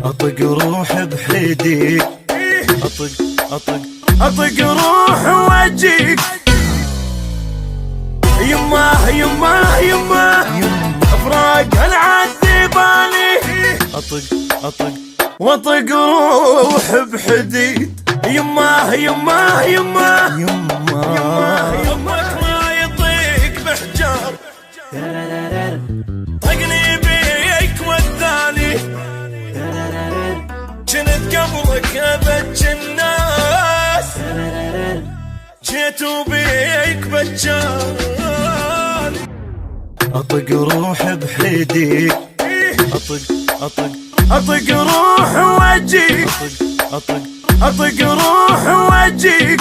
اطق روح بحيدي، اطق روح واجيك. يمه افراق العد بالي، واطق روح بحديد. يمه يمك ما يطيق بحجار، طقني بيك وداني. جنت قبلك ابج الناس، جيت وبيك بجاني. اطق روح بحيدي، اطق روح واجيك، اطق روح واجيك.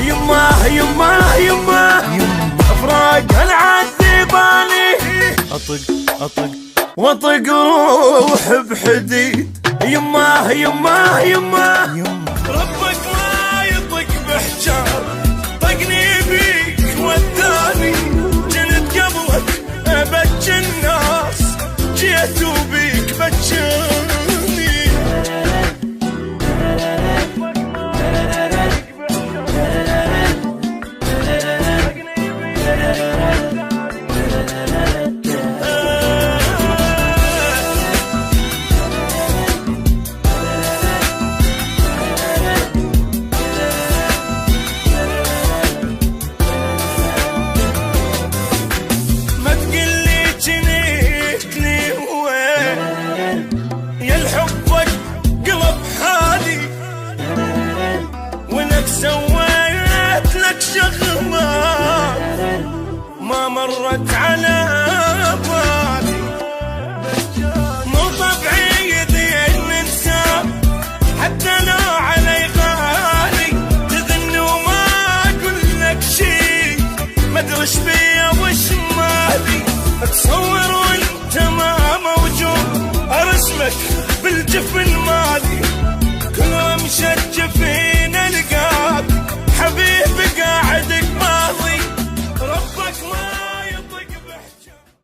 يمه افراق العد بالي، واطق روح بحديد. يمه ربك ما يطق بحجار، طقني بيك وداني. جنت قبلك ابج الناس، جيت وبيك بجاني. سويت لك شغلة ما مرت على بالي، مو طبيعي ذي ننسى حتى لو علي غالي. تذن وما اقول لك شي، ما ادري ايش بيا وش مالي. اتصور وانت ما موجود، ارسمك بالجفن مالي. كل مشجفين